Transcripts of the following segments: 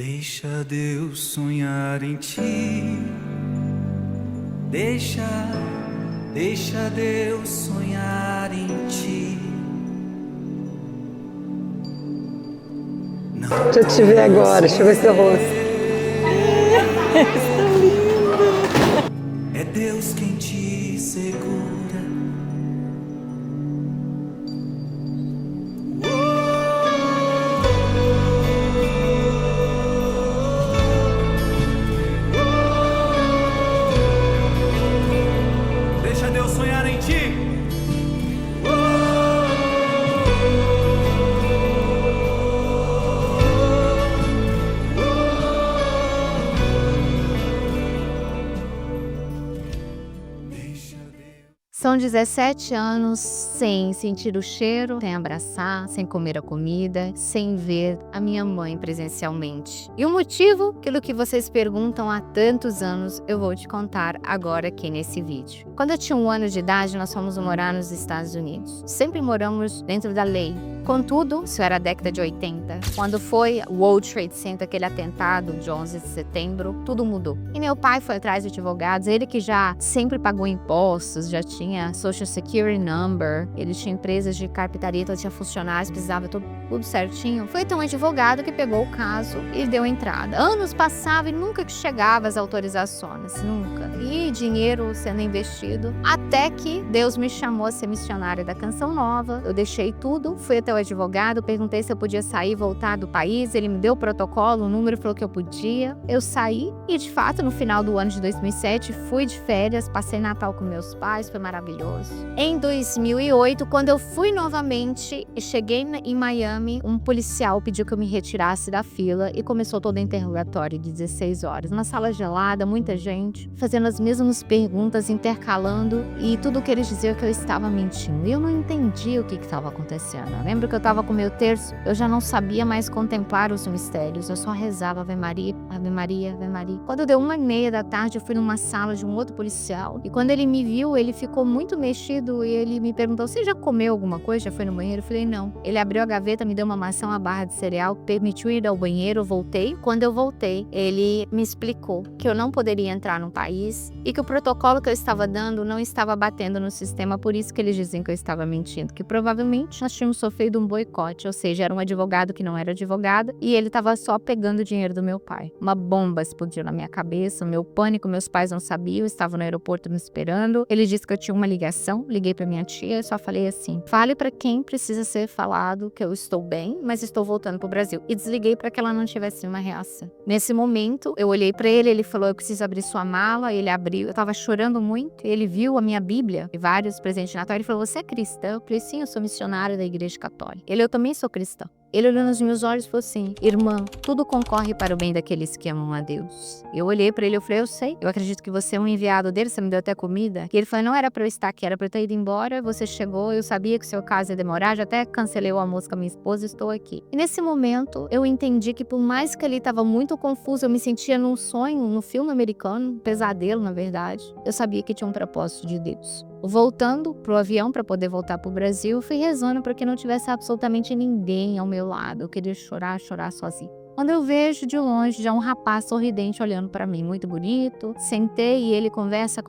Deixa Deus sonhar em ti. Deixa Deus sonhar em ti. Deixa eu te ver agora, deixa eu ver seu rosto. É Deus quem te segura. Deixa Deus sonhar em ti. São 17 anos sem sentir o cheiro, sem abraçar, sem comer a comida, sem ver a minha mãe presencialmente. E o motivo, aquilo que vocês perguntam há tantos anos, eu vou te contar agora aqui nesse vídeo. Quando eu tinha 1 ano de idade, nós fomos morar nos Estados Unidos. Sempre moramos dentro da lei. Contudo, isso era a década de 80, quando foi o World Trade Center, aquele atentado de 11 de setembro, tudo mudou. E meu pai foi atrás de advogados, ele que já sempre pagou impostos, já tinha Social Security Number, ele tinha empresas de carpintaria, então tinha funcionários, precisava tudo certinho. Foi então um advogado que pegou o caso e deu entrada. Anos passavam e nunca que chegava as autorizações, nunca. E dinheiro sendo investido, até que Deus me chamou a ser missionária da Canção Nova. Eu deixei tudo, fui até o advogado, perguntei se eu podia sair e voltar do país, ele me deu o protocolo, o número, falou que eu podia. Eu saí e, de fato, no final do ano de 2007, fui de férias, passei Natal com meus pais, foi maravilhoso. Em 2008, quando eu fui novamente e cheguei em Miami, um policial pediu que eu me retirasse da fila e começou todo o interrogatório de 16 horas. Uma sala gelada, muita gente, fazendo as mesmas perguntas, intercalando, e tudo que eles diziam é que eu estava mentindo. E eu não entendi o que estava acontecendo. Eu lembro que eu estava com o meu terço, eu já não sabia mais contemplar os mistérios, eu só rezava Ave Maria, Ave Maria, Ave Maria. Quando deu 1h30 da tarde, eu fui numa sala de um outro policial, e quando ele me viu, ele ficou muito mexido e ele me perguntou: você já comeu alguma coisa? Já foi no banheiro? Eu falei: não. Ele abriu a gaveta, me deu uma maçã, uma barra de cereal, permitiu ir ao banheiro, eu voltei. Quando eu voltei, ele me explicou que eu não poderia entrar no país e que o protocolo que eu estava dando não estava batendo no sistema, por isso que eles dizem que eu estava mentindo, que provavelmente nós tínhamos sofrido um boicote, ou seja, era um advogado que não era advogada e ele estava só pegando o dinheiro do meu pai. Uma bomba explodiu na minha cabeça, meu pânico, meus pais não sabiam, estavam no aeroporto me esperando. Ele disse que eu tinha uma ligação, liguei para minha tia, só falei assim: fale para quem precisa ser falado que eu estou bem, mas estou voltando pro Brasil. E desliguei para que ela não tivesse uma reação. Nesse momento, eu olhei para ele, ele falou: eu preciso abrir sua mala. Ele abriu, eu tava chorando muito, ele viu a minha Bíblia e vários presentes de Natal, ele falou: você é cristã? Eu falei: sim, eu sou missionária da Igreja Católica. Ele: eu também sou cristã. Ele olhou nos meus olhos e falou assim: irmã, tudo concorre para o bem daqueles que amam a Deus. Eu olhei para ele e falei: eu sei, eu acredito que você é um enviado dele, você me deu até comida. E ele falou: não era para eu estar aqui, era para eu ter ido embora, você chegou, eu sabia que o seu caso ia demorar, já até cancelei o almoço com a minha esposa, estou aqui. E nesse momento, eu entendi que por mais que ele estava muito confuso, eu me sentia num sonho, num filme americano, um pesadelo na verdade, eu sabia que tinha um propósito de Deus. Voltando pro avião para poder voltar pro Brasil, fui rezando para que não tivesse absolutamente ninguém ao meu lado. Eu queria chorar sozinha. Quando eu vejo de longe já um rapaz sorridente olhando para mim, muito bonito, sentei e ele conversa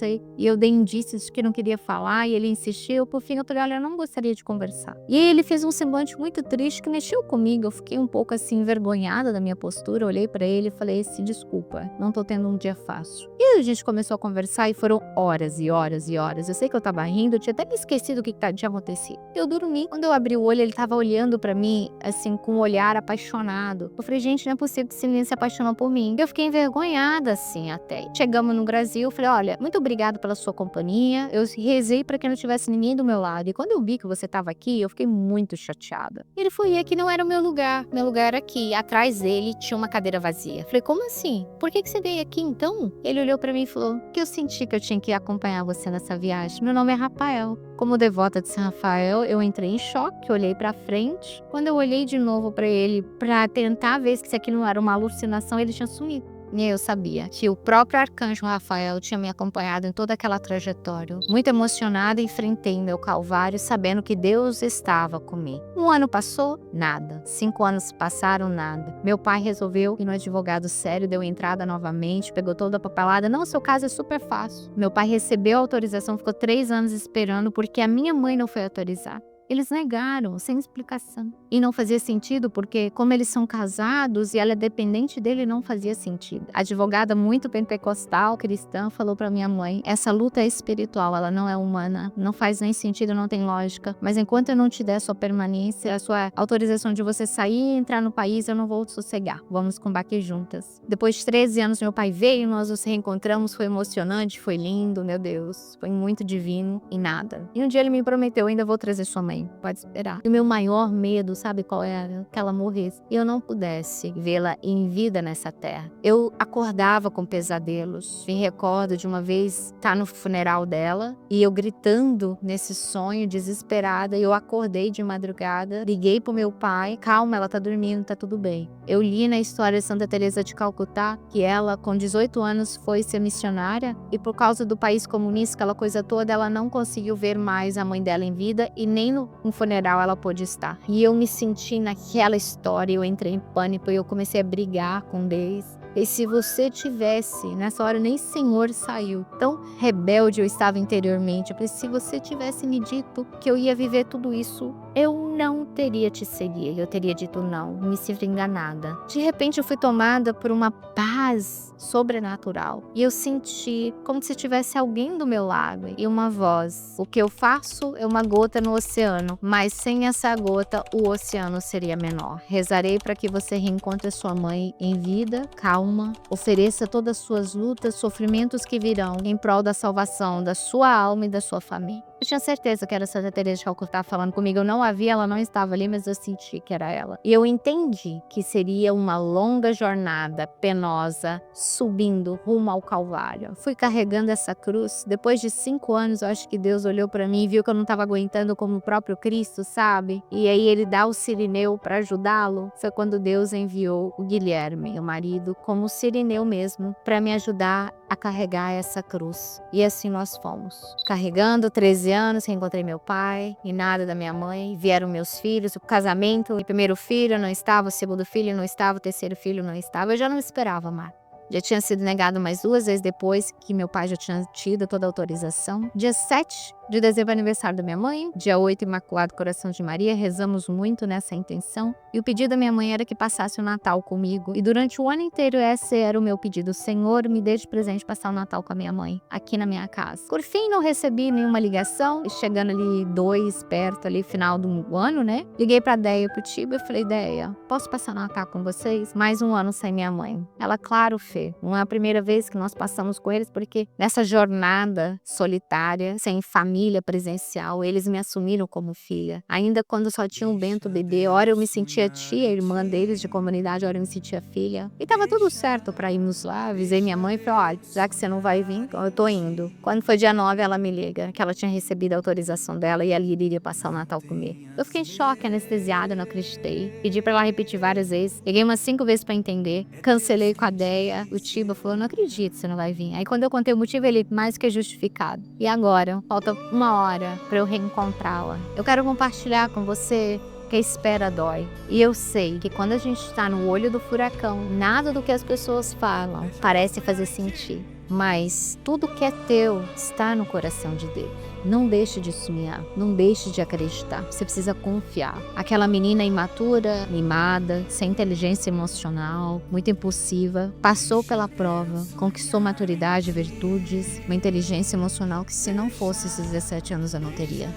e eu dei indícios de que não queria falar e ele insistiu. Por fim eu falei: olha, eu não gostaria de conversar. E ele fez um semblante muito triste que mexeu comigo. Eu fiquei um pouco assim envergonhada da minha postura, olhei para ele e falei assim: desculpa, não tô tendo um dia fácil. E a gente começou a conversar e foram horas e horas e horas. Eu sei que eu tava rindo, eu tinha até me esquecido o que tinha acontecido. Eu dormi, quando eu abri o olho ele tava olhando para mim assim com um olhar apaixonado. Eu falei: gente, não é possível que esse menino se apaixonou por mim. Eu fiquei envergonhada assim até. Chegamos no Brasil, eu falei: olha, muito obrigado pela sua companhia. Eu rezei para que não tivesse ninguém do meu lado. E quando eu vi que você tava aqui, eu fiquei muito chateada. Ele foi: e aqui não era o meu lugar. Meu lugar era aqui. Atrás dele tinha uma cadeira vazia. Eu falei: como assim? Por que você veio aqui então? Ele olhou para mim e falou: que eu senti que eu tinha que acompanhar você nessa viagem. Meu nome é Rafael. Como devota de São Rafael, eu entrei em choque, olhei pra frente. Quando eu olhei de novo pra ele, pra tentar ver se aquilo não era uma alucinação, ele tinha sumido. E eu sabia que o próprio arcanjo Rafael tinha me acompanhado em toda aquela trajetória. Muito emocionada, enfrentei meu calvário, sabendo que Deus estava comigo. 1 ano passou, nada. 5 anos passaram, nada. Meu pai resolveu ir no advogado sério, deu entrada novamente, pegou toda a papelada. Não, seu caso é super fácil. Meu pai recebeu a autorização, ficou 3 anos esperando porque a minha mãe não foi autorizar. Eles negaram, sem explicação. E não fazia sentido porque, como eles são casados e ela é dependente dele, não fazia sentido. A advogada muito pentecostal, cristã, falou pra minha mãe, essa luta é espiritual, ela não é humana, não faz nem sentido, não tem lógica. Mas enquanto eu não te der a sua permanência, a sua autorização de você sair e entrar no país, eu não vou sossegar. Vamos combater juntas. Depois de 13 anos, meu pai veio, nós nos reencontramos, foi emocionante, foi lindo, meu Deus. Foi muito divino e nada. E um dia ele me prometeu, ainda vou trazer sua mãe. Pode esperar. E o meu maior medo, sabe qual era? Que ela morresse. E eu não pudesse vê-la em vida nessa terra. Eu acordava com pesadelos. Me recordo de uma vez estar no funeral dela e eu gritando nesse sonho, desesperada. Eu acordei de madrugada, liguei pro meu pai. Calma, ela tá dormindo, tá tudo bem. Eu li na história de Santa Teresa de Calcutá que ela, com 18 anos, foi ser missionária e por causa do país comunista, aquela coisa toda, ela não conseguiu ver mais a mãe dela em vida e nem no funeral ela pôde estar. E eu me senti naquela história, eu entrei em pânico e eu comecei a brigar com Deus. E se você tivesse, nessa hora nem Senhor saiu, tão rebelde eu estava interiormente, eu falei, se você tivesse me dito que eu ia viver tudo isso, eu não teria te seguido, eu teria dito não, me sinto enganada. De repente eu fui tomada por uma paz sobrenatural e eu senti como se tivesse alguém do meu lado e uma voz. O que eu faço é uma gota no oceano, mas sem essa gota o oceano seria menor. Rezarei para que você reencontre sua mãe em vida, calma, ofereça todas as suas lutas, sofrimentos que virão em prol da salvação da sua alma e da sua família. Eu tinha certeza que era Santa Teresa de Calcutá falando comigo. Eu não a vi, ela não estava ali, mas eu senti que era ela. E eu entendi que seria uma longa jornada penosa, subindo rumo ao Calvário. Fui carregando essa cruz. Depois de 5 anos, eu acho que Deus olhou para mim e viu que eu não estava aguentando como o próprio Cristo, sabe? E aí ele dá o Cirineu para ajudá-lo. Foi quando Deus enviou o Guilherme, o marido, como o Cirineu mesmo, para me ajudar a carregar essa cruz. E assim nós fomos. Carregando 13 anos, reencontrei meu pai e nada da minha mãe. Vieram meus filhos, o casamento, o primeiro filho não estava, o segundo filho não estava, o terceiro filho não estava. Eu já não esperava mais. Já tinha sido negado mais 2 vezes depois que meu pai já tinha tido toda a autorização. Dia 7 de dezembro, aniversário da minha mãe. Dia 8, Imaculado Coração de Maria. Rezamos muito nessa intenção. E o pedido da minha mãe era que passasse o Natal comigo. E durante o ano inteiro esse era o meu pedido. Senhor, me dê de presente passar o Natal com a minha mãe, aqui na minha casa. Por fim, não recebi nenhuma ligação. E chegando ali 2, perto ali, final do ano, né? Liguei pra Deia, pro Tibo, e falei, Deia, posso passar o Natal com vocês? Mais 1 ano sem minha mãe. Ela, claro, Fê. Não é a primeira vez que nós passamos com eles, porque nessa jornada solitária, sem família presencial, eles me assumiram como filha. Ainda quando só tinha um Bento bebê, hora eu me sentia tia, irmã deles de comunidade, hora eu me sentia filha. E tava tudo certo pra irmos lá. Avisei minha mãe e falei, olha, já que você não vai vir, eu tô indo. Quando foi dia 9, ela me liga, que ela tinha recebido a autorização dela e ela iria passar o Natal comigo. Eu fiquei em choque, anestesiada, não acreditei. Pedi pra ela repetir várias vezes. Liguei umas 5 vezes pra entender. Cancelei com a Deia. O Tiba falou, não acredito, você não vai vir. Aí quando eu contei o motivo, ele, mais que justificado. E agora? Falta 1 hora pra eu reencontrá-la. Eu quero compartilhar com você que a espera dói. E eu sei que quando a gente está no olho do furacão, nada do que as pessoas falam parece fazer sentido. Mas tudo que é teu está no coração de Deus. Não deixe de sonhar, não deixe de acreditar. Você precisa confiar. Aquela menina imatura, mimada, sem inteligência emocional, muito impulsiva, passou pela prova, conquistou maturidade e virtudes, uma inteligência emocional que se não fosse esses 17 anos eu não teria.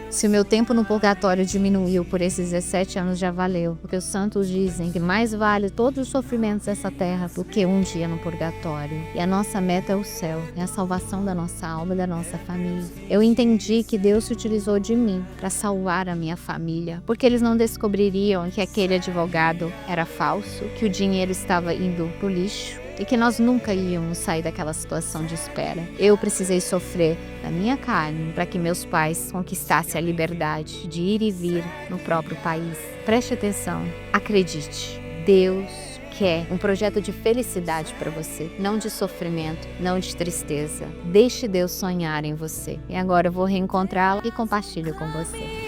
Se o meu tempo no purgatório diminuiu por esses 17 anos, já valeu. Porque os santos dizem que mais vale todos os sofrimentos dessa terra do que um dia no purgatório. E a nossa meta é o céu, é a salvação da nossa alma e da nossa família. Eu entendi que Deus se utilizou de mim para salvar a minha família. Porque eles não descobririam que aquele advogado era falso, que o dinheiro estava indo pro lixo. E que nós nunca íamos sair daquela situação de espera. Eu precisei sofrer na minha carne para que meus pais conquistassem a liberdade de ir e vir no próprio país. Preste atenção, acredite, Deus quer um projeto de felicidade para você, não de sofrimento, não de tristeza. Deixe Deus sonhar em você. E agora eu vou reencontrá-la e compartilho com você.